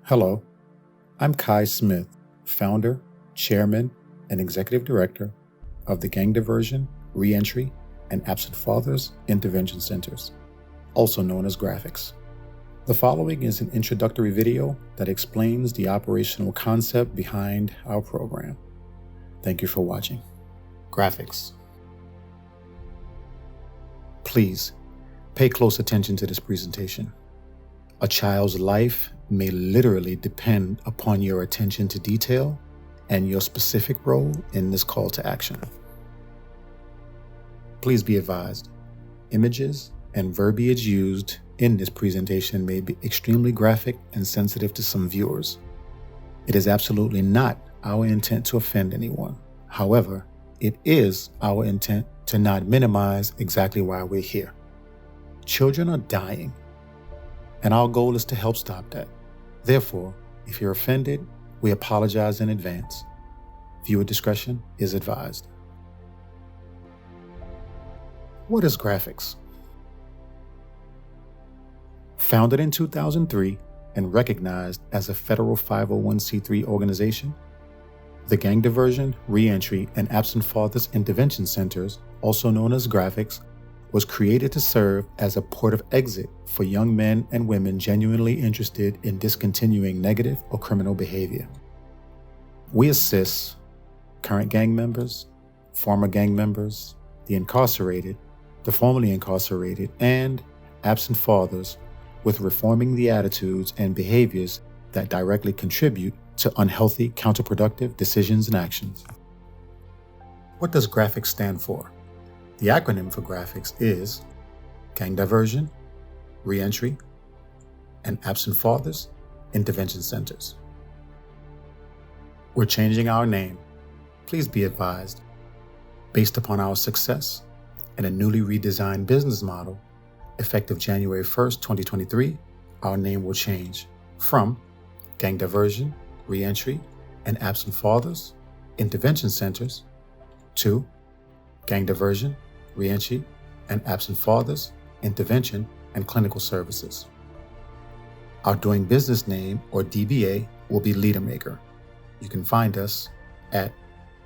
Hello, I'm KaiSmith, founder, chairman, and executive director of the Gang Diversion, Reentry, and Absent Fathers Intervention Centers, also known as GRAAFICS. The following is an introductory video that explains the operational concept behind our program. Thank you for watching. GRAAFICS. Please pay close attention to this presentation. A child's life may literally depend upon your attention to detail and your specific role in this call to action. Please be advised, images and verbiage used in this presentation may be extremely graphic and sensitive to some viewers. It is absolutely not our intent to offend anyone. However, it is our intent to not minimize exactly why we're here. Children are dying, and our goal is to help stop that. Therefore, if you're offended, we apologize in advance. Viewer discretion is advised. What is GRAAFICS? Founded in 2003 and recognized as a federal 501c3 organization, the Gang Diversion, Reentry, and Absent Fathers Intervention Centers, also known as GRAAFICS, was created to serve as a port of exit for young men and women genuinely interested in discontinuing negative or criminal behavior. We assist current gang members, former gang members, the incarcerated, the formerly incarcerated, and absent fathers with reforming the attitudes and behaviors that directly contribute to unhealthy, counterproductive decisions and actions. What does GRAAFICS stand for? The acronym for GRAAFICS is Gang Diversion, Reentry, and Absent Fathers Intervention Centers. We're changing our name. Please be advised, based upon our success and a newly redesigned business model, effective January 1st, 2023, our name will change from Gang Diversion, Reentry, and Absent Fathers Intervention Centers to Gang Diversion, Reentry, and Absent Fathers Intervention and Clinical Services. Our doing business name, or DBA, will be LeaderMaker. You can find us at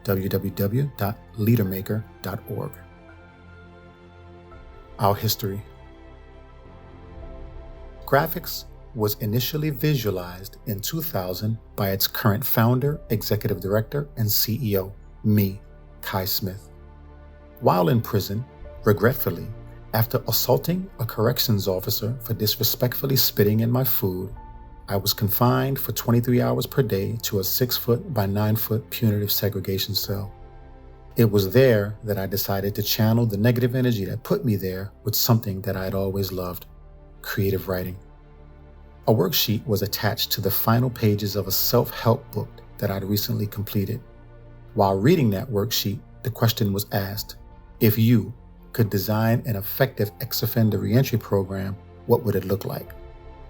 www.leadermaker.org. Our history. GRAAFICS was initially visualized in 2000 by its current founder, executive director, and CEO, me, KaiSmith. While in prison, regretfully, after assaulting a corrections officer for disrespectfully spitting in my food, I was confined for 23 hours per day to a 6-foot by 9-foot punitive segregation cell. It was there that I decided to channel the negative energy that put me there with something that I had always loved: creative writing. A worksheet was attached to the final pages of a self-help book that I'd recently completed. While reading that worksheet, the question was asked, if you could design an effective ex-offender reentry program, what would it look like?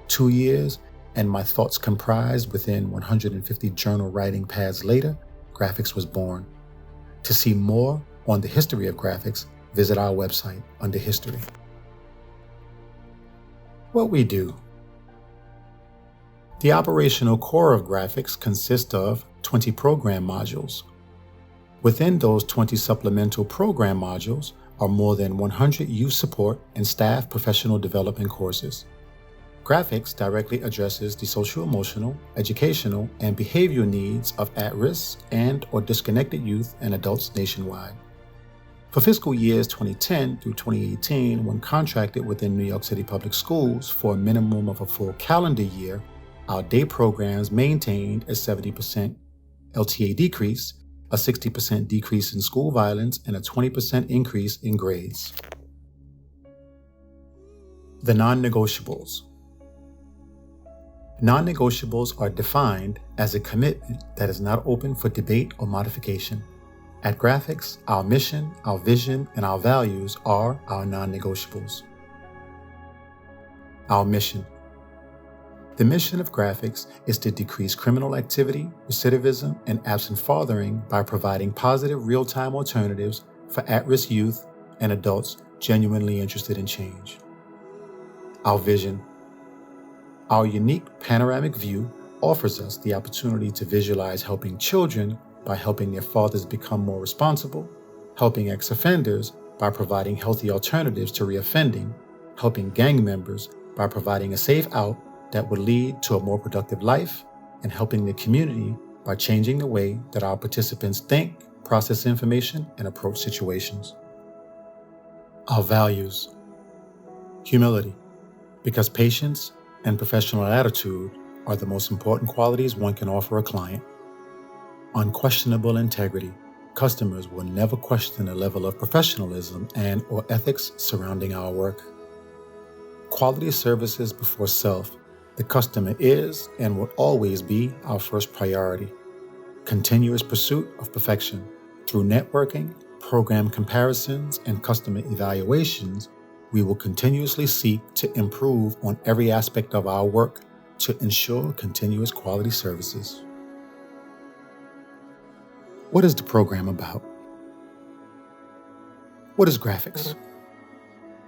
2 years, and my thoughts comprised within 150 journal writing pads later, GRAAFICS was born. To see more on the history of GRAAFICS, visit our website under History. What we do. The operational core of GRAAFICS consists of 20 program modules. Within those 20 supplemental program modules are more than 100 youth support and staff professional development courses. GRAAFICS directly addresses the social-emotional, educational, and behavioral needs of at-risk and/or disconnected youth and adults nationwide. For fiscal years 2010 through 2018, when contracted within New York City Public Schools for a minimum of a full calendar year, our day programs maintained a 70% LTA decrease, a 60% decrease in school violence, and a 20% increase in grades. The non-negotiables. Non-negotiables are defined as a commitment that is not open for debate or modification. At GRAAFICS, our mission, our vision, and our values are our non-negotiables. Our mission. The mission of GRAAFICS is to decrease criminal activity, recidivism, and absent fathering by providing positive real-time alternatives for at-risk youth and adults genuinely interested in change. Our vision. Our unique panoramic view offers us the opportunity to visualize helping children by helping their fathers become more responsible, helping ex-offenders by providing healthy alternatives to reoffending, helping gang members by providing a safe out that would lead to a more productive life, and helping the community by changing the way that our participants think, process information, and approach situations. Our values. Humility, because patience and professional attitude are the most important qualities one can offer a client. Unquestionable integrity. Customers will never question the level of professionalism and/or ethics surrounding our work. Quality services before self. The customer is and will always be our first priority. Continuous pursuit of perfection. Through networking, program comparisons, and customer evaluations, we will continuously seek to improve on every aspect of our work to ensure continuous quality services. What is the program about? What is GRAAFICS?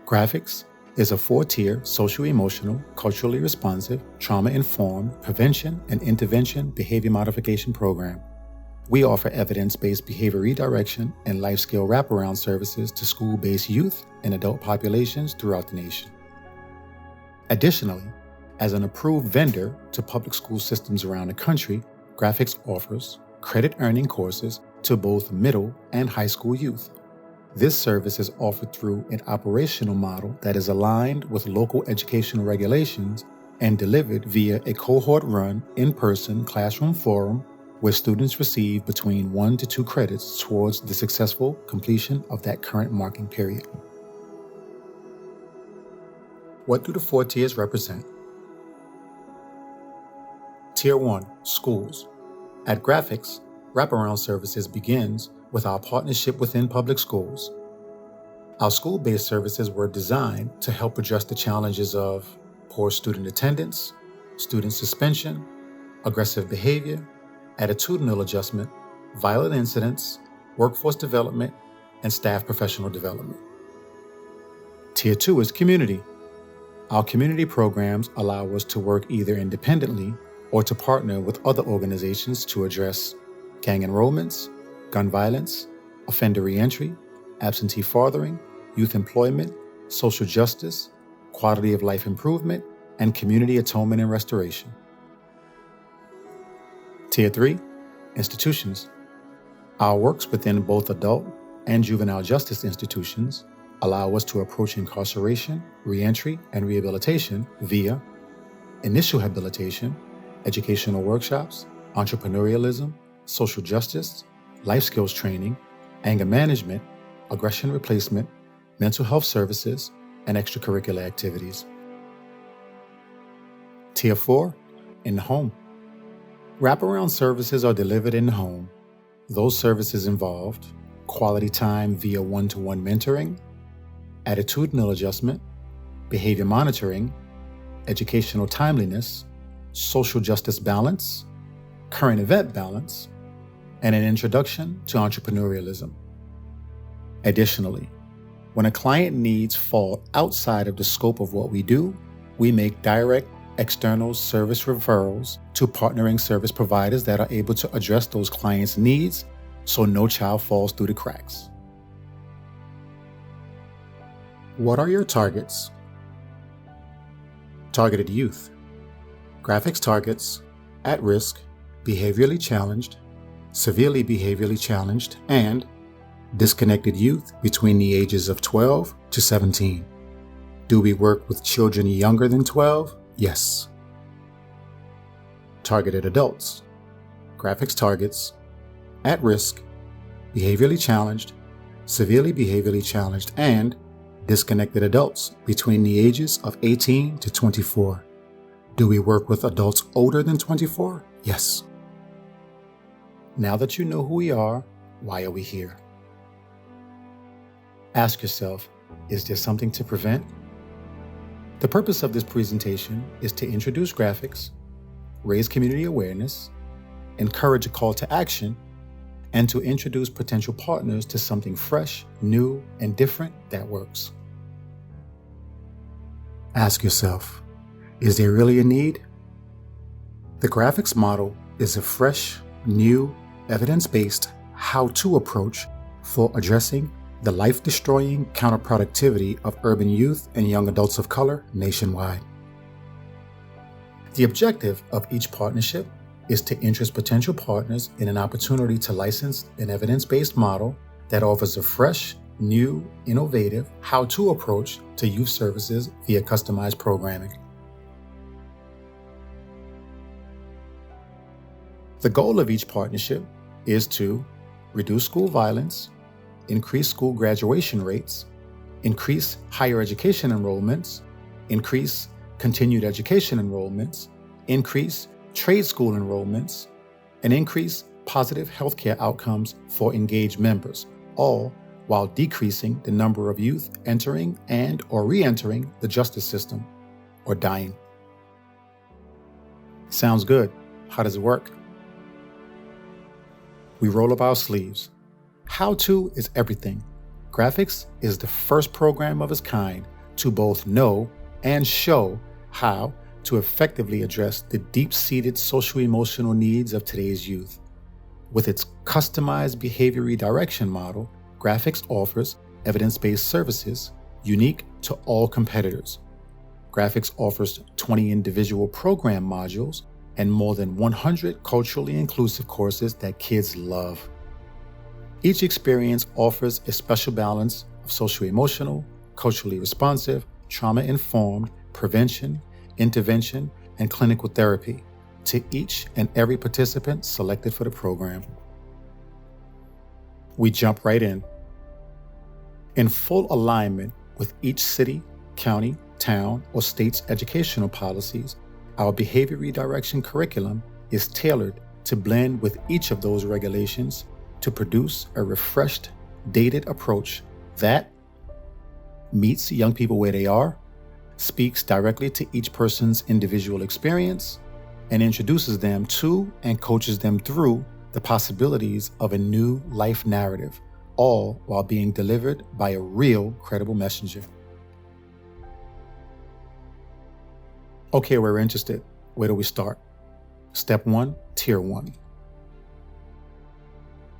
GRAAFICS is a 4-tier social-emotional, culturally responsive, trauma-informed prevention and intervention behavior modification program. We offer evidence-based behavior redirection and life skill wraparound services to school-based youth and adult populations throughout the nation. Additionally, as an approved vendor to public school systems around the country, GRAAFICS offers credit-earning courses to both middle and high school youth. This service is offered through an operational model that is aligned with local educational regulations and delivered via a cohort-run in-person classroom forum where students receive between 1 to 2 credits towards the successful completion of that current marking period. What do the 4 tiers represent? Tier 1, Schools. At GRAAFICS, wraparound services begins with our partnership within public schools. Our school-based services were designed to help address the challenges of poor student attendance, student suspension, aggressive behavior, attitudinal adjustment, violent incidents, workforce development, and staff professional development. Tier 2 is Community. Our community programs allow us to work either independently or to partner with other organizations to address gang enrollments, gun violence, offender reentry, absentee fathering, youth employment, social justice, quality of life improvement, and community atonement and restoration. Tier 3, Institutions. Our works within both adult and juvenile justice institutions allow us to approach incarceration, reentry, and rehabilitation via initial habilitation, educational workshops, entrepreneurialism, social justice, life skills training, anger management, aggression replacement, mental health services, and extracurricular activities. Tier 4, In the Home. Wraparound services are delivered in the home. Those services involved quality time via one-to-one mentoring, attitudinal adjustment, behavior monitoring, educational timeliness, social justice balance, current event balance, and an introduction to entrepreneurialism. Additionally, when a client needs fall outside of the scope of what we do, we make direct external service referrals to partnering service providers that are able to address those clients' needs so no child falls through the cracks. What are your targets? Targeted youth. GRAAFICS targets at-risk, behaviorally challenged, severely behaviorally challenged, and disconnected youth between the ages of 12 to 17. Do we work with children younger than 12? Yes. Targeted adults. GRAAFICS targets at-risk, behaviorally challenged, severely behaviorally challenged, and disconnected adults between the ages of 18 to 24. Do we work with adults older than 24? Yes. Now that you know who we are, why are we here? Ask yourself, is there something to prevent? The purpose of this presentation is to introduce GRAAFICS, raise community awareness, encourage a call to action, and to introduce potential partners to something fresh, new, and different that works. Ask yourself, is there really a need? The graphics model is a fresh, new, evidence-based how-to approach for addressing the life-destroying counterproductivity of urban youth and young adults of color nationwide. The objective of each partnership is to interest potential partners in an opportunity to license an evidence-based model that offers a fresh, new, innovative how-to approach to youth services via customized programming. The goal of each partnership is to reduce school violence, increase school graduation rates, increase higher education enrollments, increase continued education enrollments, increase trade school enrollments, and increase positive healthcare outcomes for engaged members, all while decreasing the number of youth entering and or re-entering the justice system or dying. Sounds good. How does it work? We roll up our sleeves. How-to is everything. GRAAFICS is the first program of its kind to both know and show how to effectively address the deep-seated social-emotional needs of today's youth. With its customized behavior redirection model, GRAAFICS offers evidence-based services unique to all competitors. GRAAFICS offers 20 individual program modules and more than 100 culturally inclusive courses that kids love. Each experience offers a special balance of socio-emotional, culturally responsive, trauma-informed prevention, intervention, and clinical therapy to each and every participant selected for the program. We jump right in. In full alignment with each city, county, town, or state's educational policies, our behavior redirection curriculum is tailored to blend with each of those regulations to produce a refreshed, dated approach that meets young people where they are, speaks directly to each person's individual experience, and introduces them to and coaches them through the possibilities of a new life narrative, all while being delivered by a real, credible messenger. Okay, we're interested. Where do we start? Step 1, Tier 1.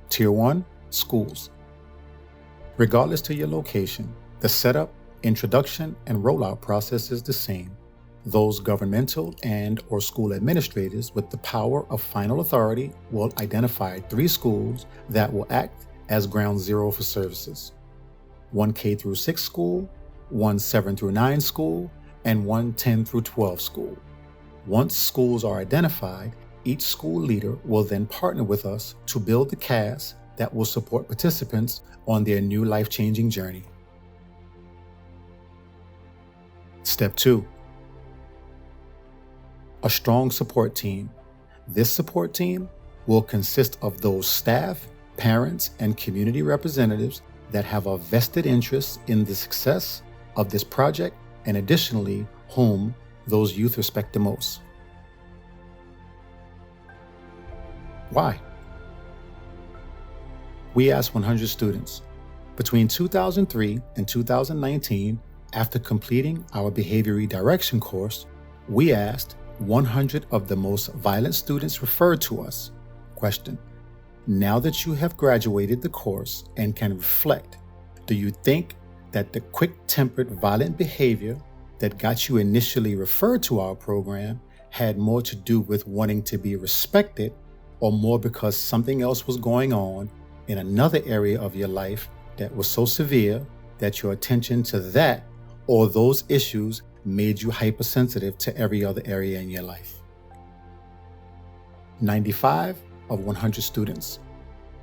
Tier 1, schools. Regardless to your location, the setup, introduction, and rollout process is the same. Those governmental and or school administrators with the power of final authority will identify 3 schools that will act as ground zero for services. 1 K through 6 school, 1 7 through 9 school, and 1 10 through 12 school. Once schools are identified, each school leader will then partner with us to build the cast that will support participants on their new life-changing journey. Step 2. A strong support team. This support team will consist of those staff, parents, and community representatives that have a vested interest in the success of this project, and additionally, whom those youth respect the most. Why? We asked 100 students. Between 2003 and 2019, after completing our behavior redirection course, we asked 100 of the most violent students referred to us. Question: now that you have graduated the course and can reflect, do you think that the quick-tempered violent behavior that got you initially referred to our program had more to do with wanting to be respected, or more because something else was going on in another area of your life that was so severe that your attention to that or those issues made you hypersensitive to every other area in your life? 95 of 100 students.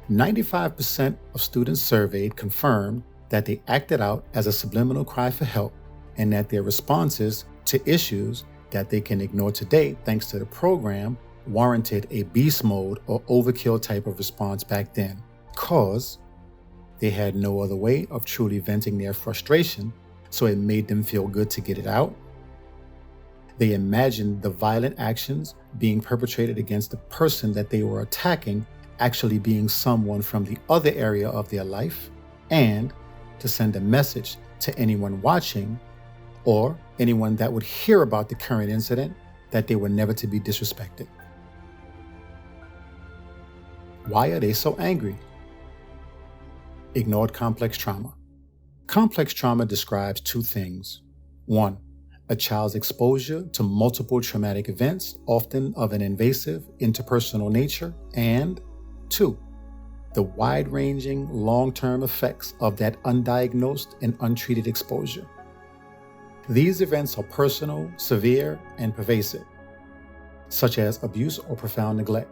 95% of students surveyed confirmed that they acted out as a subliminal cry for help, and that their responses to issues that they can ignore today thanks to the program warranted a beast mode or overkill type of response back then, cause they had no other way of truly venting their frustration, so it made them feel good to get it out. They imagined the violent actions being perpetrated against the person that they were attacking actually being someone from the other area of their life, and to send a message to anyone watching or anyone that would hear about the current incident that they were never to be disrespected. Why are they so angry? Ignored complex trauma. Complex trauma describes two things. 1. A child's exposure to multiple traumatic events, often of an invasive, interpersonal nature, and 2. The wide-ranging, long-term effects of that undiagnosed and untreated exposure. These events are personal, severe, and pervasive, such as abuse or profound neglect.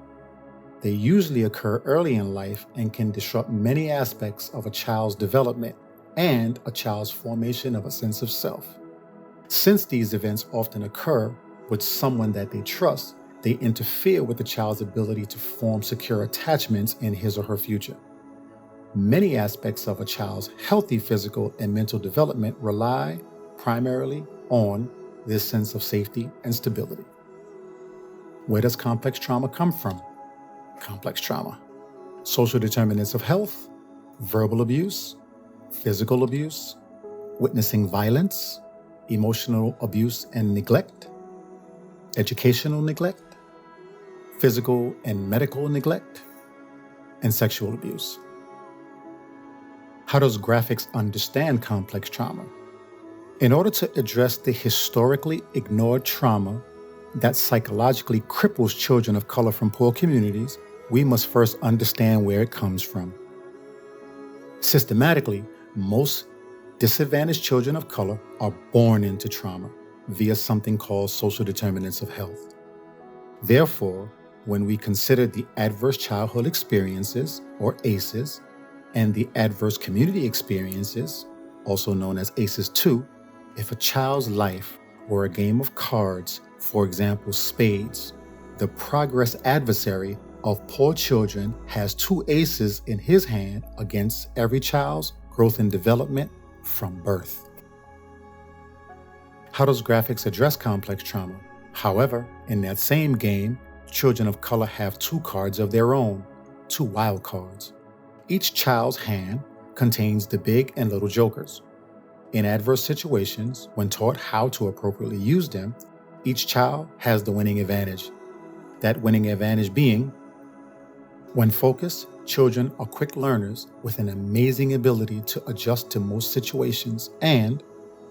They usually occur early in life and can disrupt many aspects of a child's development and a child's formation of a sense of self. Since these events often occur with someone that they trust, they interfere with the child's ability to form secure attachments in his or her future. Many aspects of a child's healthy physical and mental development rely primarily on this sense of safety and stability. Where does complex trauma come from? Complex trauma. Social determinants of health, verbal abuse, physical abuse, witnessing violence, emotional abuse and neglect, educational neglect, physical and medical neglect, and sexual abuse. How does GRAAFICS understand complex trauma? In order to address the historically ignored trauma that psychologically cripples children of color from poor communities, we must first understand where it comes from. Systematically, most disadvantaged children of color are born into trauma via something called social determinants of health. Therefore, when we consider the adverse childhood experiences, or ACEs, and the adverse community experiences, also known as ACEs 2, if a child's life were a game of cards, for example, spades, the progress adversary of poor children has 2 aces in his hand against every child's growth and development from birth. How does GRAAFICS address complex trauma? However, in that same game, children of color have 2 cards of their own, 2 wild cards. Each child's hand contains the big and little jokers. In adverse situations, when taught how to appropriately use them, each child has the winning advantage. That winning advantage being, when focused, children are quick learners with an amazing ability to adjust to most situations, and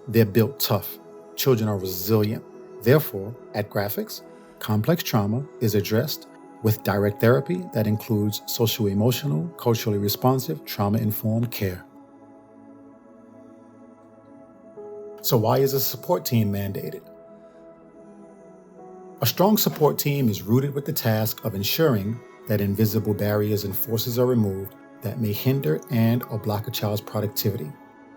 they're built tough. Children are resilient. Therefore, at GRAAFICS, complex trauma is addressed with direct therapy that includes socio-emotional, culturally responsive, trauma-informed care. So why is a support team mandated? A strong support team is rooted with the task of ensuring that invisible barriers and forces are removed that may hinder and or block a child's productivity.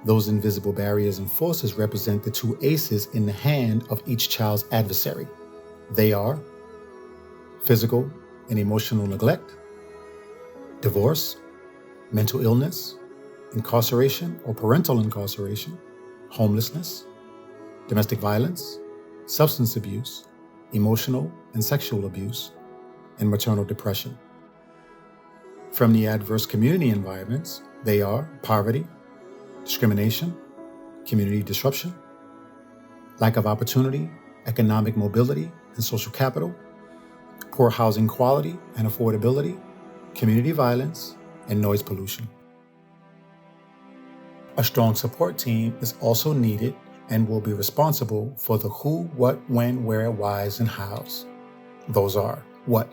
Those invisible barriers and forces represent the 2 aces in the hand of each child's adversary. They are physical and emotional neglect, divorce, mental illness, incarceration or parental incarceration, homelessness, domestic violence, substance abuse, emotional and sexual abuse, and maternal depression. From the adverse community environments, they are poverty, discrimination, community disruption, lack of opportunity, economic mobility and social capital, poor housing quality and affordability, community violence, and noise pollution. A strong support team is also needed and will be responsible for the who, what, when, where, whys, and hows. Those are what?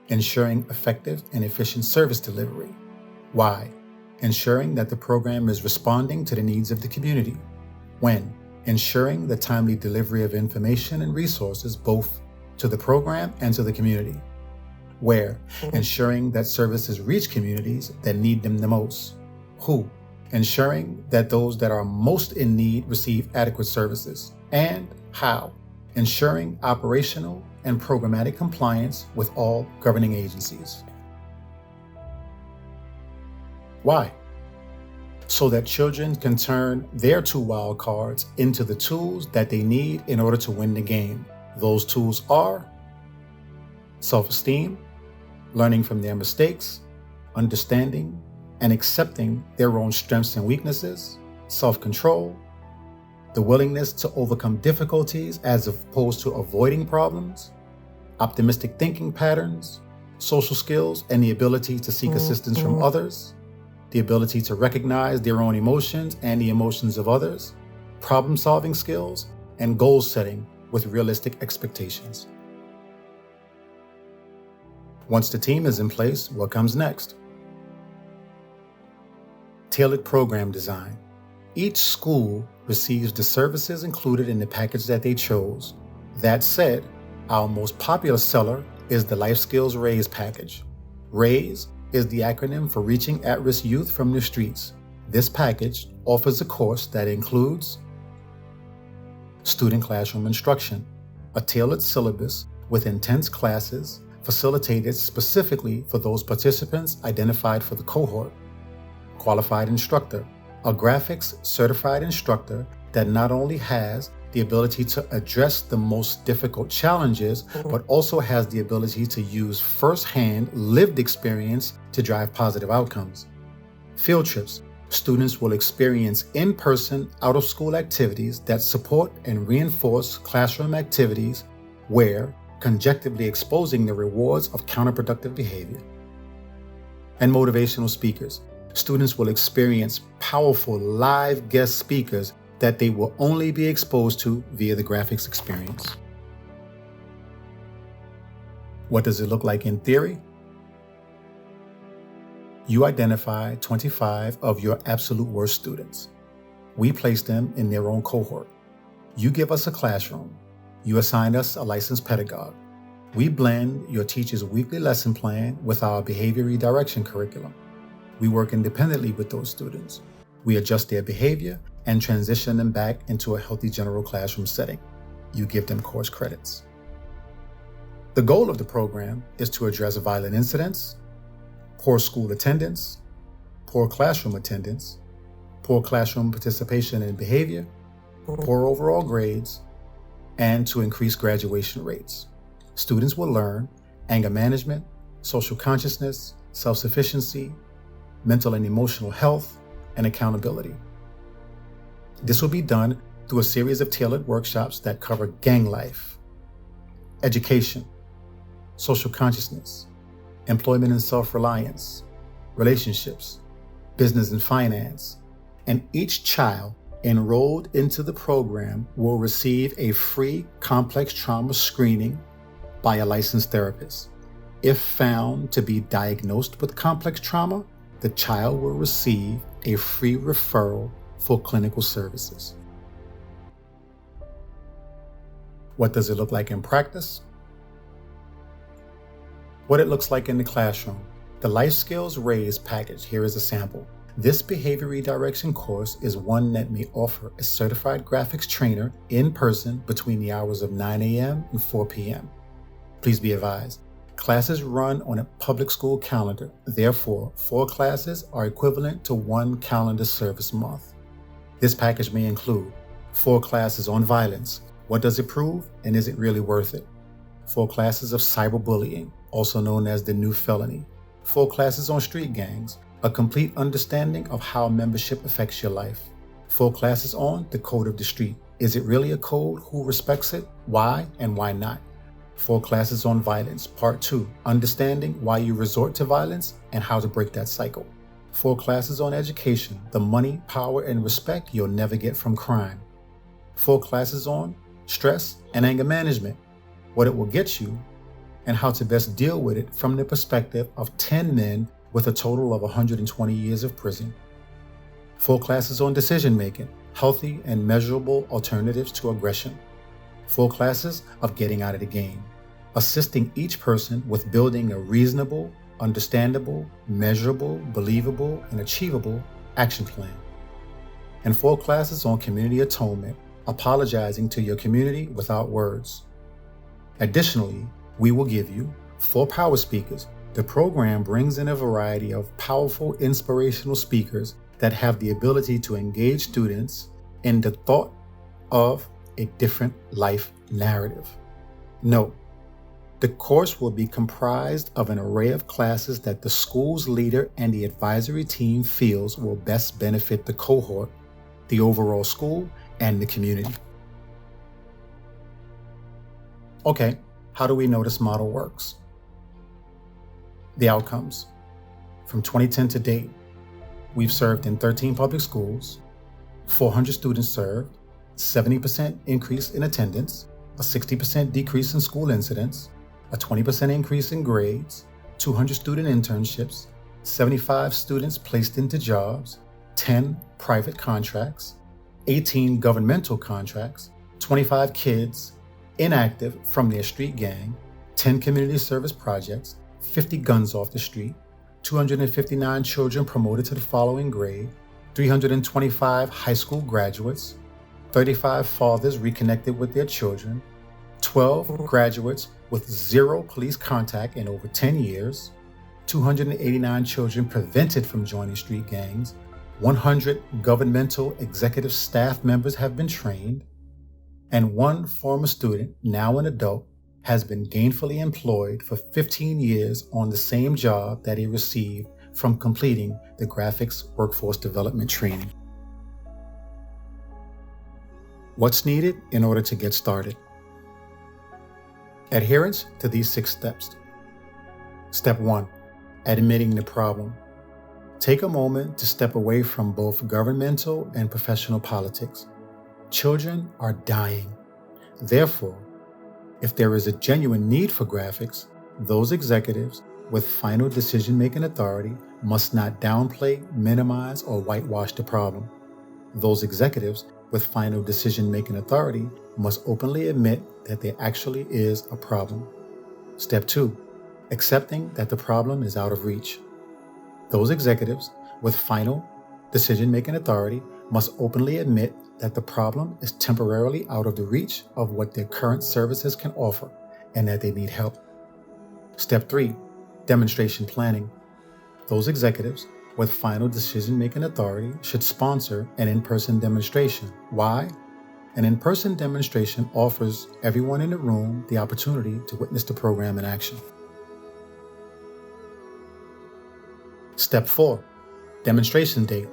Ensuring effective and efficient service delivery. Why? Ensuring that the program is responding to the needs of the community. When? Ensuring the timely delivery of information and resources both to the program and to the community. Where? Ensuring that services reach communities that need them the most. Who? Ensuring that those that are most in need receive adequate services. And how? Ensuring operational and programmatic compliance with all governing agencies. Why? So that children can turn their 2 wild cards into the tools that they need in order to win the game. Those tools are self-esteem, learning from their mistakes, understanding and accepting their own strengths and weaknesses, self-control, the willingness to overcome difficulties as opposed to avoiding problems, optimistic thinking patterns, social skills and the ability to seek assistance from others, the ability to recognize their own emotions and the emotions of others, problem-solving skills, and goal setting with realistic expectations. Once the team is in place, what comes next? Tailored program design. Each school receives the services included in the package that they chose. That said, our most popular seller is the Life Skills RAISE package. RAISE is the acronym for Reaching At-Risk Youth from the Streets. This package offers a course that includes student classroom instruction, a tailored syllabus with intense classes facilitated specifically for those participants identified for the cohort, qualified instructor, a graphics certified instructor that not only has the ability to address the most difficult challenges, but also has the ability to use firsthand lived experience to drive positive outcomes. Field trips. Students will experience in-person, out-of-school activities that support and reinforce classroom activities where conjectively exposing the rewards of counterproductive behavior. And motivational speakers. Students will experience powerful live guest speakers that they will only be exposed to via the GRAAFICS experience. What does it look like in theory? You identify 25 of your absolute worst students. We place them in their own cohort. You give us a classroom. You assign us a licensed pedagogue. We blend your teacher's weekly lesson plan with our behavior redirection curriculum. We work independently with those students. We adjust their behavior and transition them back into a healthy general classroom setting. You give them course credits. The goal of the program is to address violent incidents, poor school attendance, poor classroom attendance, poor classroom participation and behavior, poor overall grades, and to increase graduation rates. Students will learn anger management, social consciousness, self-sufficiency, mental and emotional health, and accountability. This will be done through a series of tailored workshops that cover gang life, education, social consciousness, employment and self-reliance, relationships, business and finance, and each child enrolled into the program will receive a free complex trauma screening by a licensed therapist. If found to be diagnosed with complex trauma, the child will receive a free referral for clinical services. What does it look like in practice? What it looks like in the classroom. The Life Skills RAISE package, here is a sample. This behavior redirection course is one that may offer a certified graphics trainer in person between the hours of 9 a.m. and 4 p.m. Please be advised, classes run on a public school calendar. Therefore, 4 classes are equivalent to 1 calendar service month. This package may include 4 classes on violence. What does it prove, and is it really worth it? 4 classes of cyberbullying, also known as the new felony. 4 classes on street gangs, a complete understanding of how membership affects your life. 4 classes on the code of the street. Is it really a code? Who respects it? Why and why not? 4 classes on violence, part 2, understanding why you resort to violence and how to break that cycle. 4 classes on education, the money, power, and respect you'll never get from crime. 4 classes on stress and anger management, what it will get you, and how to best deal with it from the perspective of 10 men with a total of 120 years of prison. 4 classes on decision making, healthy and measurable alternatives to aggression. 4 classes of getting out of the game, assisting each person with building a reasonable, understandable, measurable, believable, and achievable action plan. And 4 classes on community atonement, apologizing to your community without words. Additionally, we will give you 4 power speakers. The program brings in a variety of powerful, inspirational speakers that have the ability to engage students in the thought of a different life narrative. Note, the course will be comprised of an array of classes that the school's leader and the advisory team feels will best benefit the cohort, the overall school, and the community. Okay, how do we know this model works? The outcomes. From 2010 to date, we've served in 13 public schools, 400 students served, 70% increase in attendance, a 60% decrease in school incidents, a 20% increase in grades, 200 student internships, 75 students placed into jobs, 10 private contracts, 18 governmental contracts, 25 kids inactive from their street gang, 10 community service projects, 50 guns off the street, 259 children promoted to the following grade, 325 high school graduates, 35 fathers reconnected with their children, 12 graduates with 0 police contact in over 10 years, 289 children prevented from joining street gangs, 100 governmental executive staff members have been trained, and 1 former student, now an adult, has been gainfully employed for 15 years on the same job that he received from completing the GRAAFICS workforce development training. What's needed in order to get started? Adherence to these 6 steps. Step 1, admitting the problem. Take a moment to step away from both governmental and professional politics. Children are dying. Therefore, if there is a genuine need for GRAAFICS, those executives with final decision-making authority must not downplay, minimize, or whitewash the problem. Those executives with final decision-making authority must openly admit that there actually is a problem. Step 2, accepting that the problem is out of reach. Those executives with final decision-making authority must openly admit that the problem is temporarily out of the reach of what their current services can offer and that they need help. Step 3, demonstration planning. Those executives with final decision-making authority should sponsor an in-person demonstration. Why? An in-person demonstration offers everyone in the room the opportunity to witness the program in action. Step 4, demonstration date.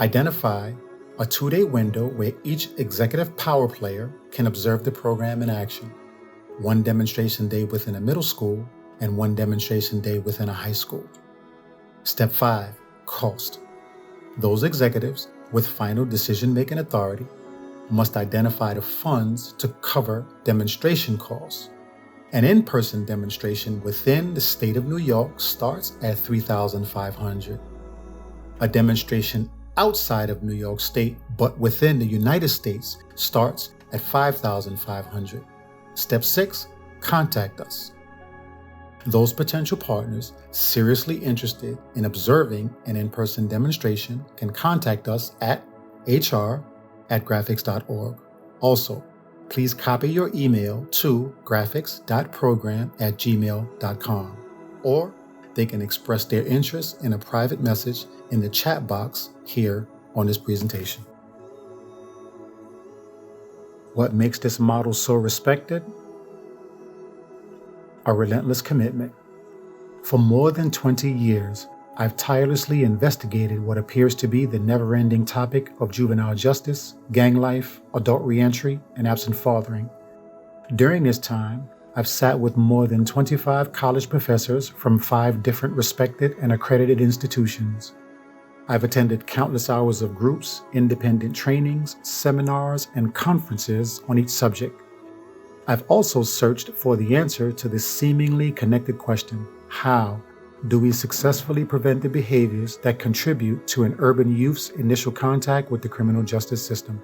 Identify a 2-day window where each executive power player can observe the program in action. 1 demonstration day within a middle school and 1 demonstration day within a high school. Step 5, cost. Those executives with final decision-making authority must identify the funds to cover demonstration costs. An in-person demonstration within the state of New York starts at $3,500. A demonstration outside of New York State, but within the United States, starts at $5,500. Step 6, contact us. Those potential partners seriously interested in observing an in-person demonstration can contact us at hr@graafics.org. Also, please copy your email to graafics.program@gmail.com, or they can express their interest in a private message in the chat box here on this presentation. What makes this model so respected? A relentless commitment. For more than 20 years, I've tirelessly investigated what appears to be the never-ending topic of juvenile justice, gang life, adult reentry, and absent fathering. During this time, I've sat with more than 25 college professors from 5 different respected and accredited institutions. I've attended countless hours of groups, independent trainings, seminars, and conferences on each subject. I've also searched for the answer to this seemingly connected question: how do we successfully prevent the behaviors that contribute to an urban youth's initial contact with the criminal justice system?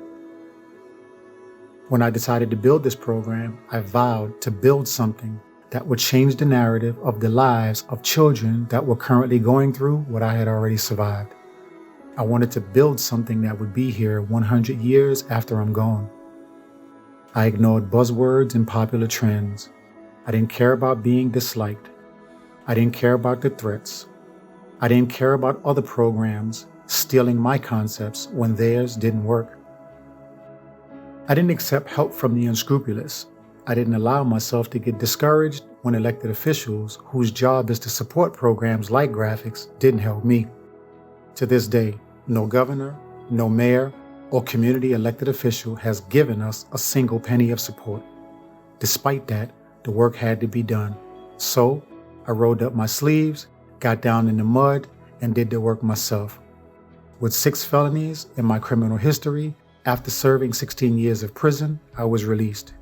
When I decided to build this program, I vowed to build something that would change the narrative of the lives of children that were currently going through what I had already survived. I wanted to build something that would be here 100 years after I'm gone. I ignored buzzwords and popular trends. I didn't care about being disliked. I didn't care about the threats. I didn't care about other programs stealing my concepts when theirs didn't work. I didn't accept help from the unscrupulous. I didn't allow myself to get discouraged when elected officials, whose job is to support programs like GRAAFICS, didn't help me. To this day, no governor, no mayor, or community elected official has given us a single penny of support. Despite that, the work had to be done. So, I rolled up my sleeves, got down in the mud, and did the work myself. With 6 felonies in my criminal history, after serving 16 years of prison, I was released.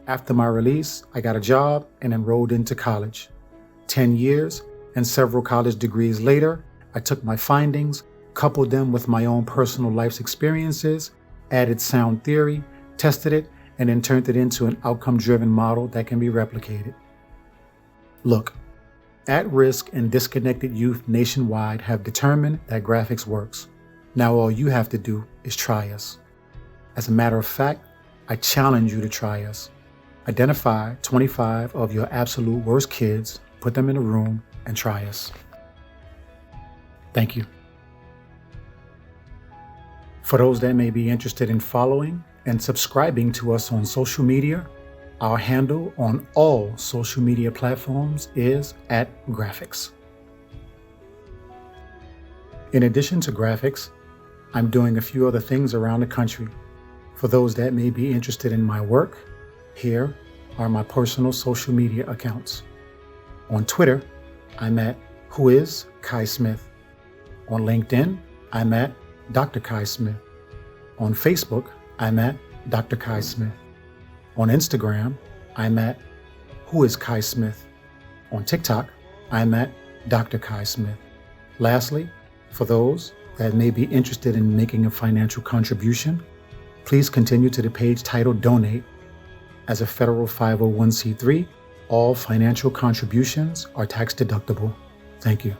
After my release, I got a job and enrolled into college. 10 years and several college degrees later, I took my findings, coupled them with my own personal life's experiences, added sound theory, tested it, and then turned it into an outcome-driven model that can be replicated. Look, at-risk and disconnected youth nationwide have determined that GRAAFICS works. Now all you have to do is try us. As a matter of fact, I challenge you to try us. Identify 25 of your absolute worst kids, put them in a room, and try us. Thank you. For those that may be interested in following and subscribing to us on social media, our handle on all social media platforms is @GRAAFICS. In addition to GRAAFICS, I'm doing a few other things around the country. For those that may be interested in my work, here are my personal social media accounts. On Twitter, I'm at @WhoIsKaiSmith. On LinkedIn, I'm at Dr.KaiSmith. On Facebook, I'm at Dr.KaiSmith. On Instagram, I'm at @WhoIsKaiSmith. On TikTok, I'm at Dr.KaiSmith. Lastly, for those that may be interested in making a financial contribution, please continue to the page titled Donate. As a federal 501c3, all financial contributions are tax deductible. Thank you.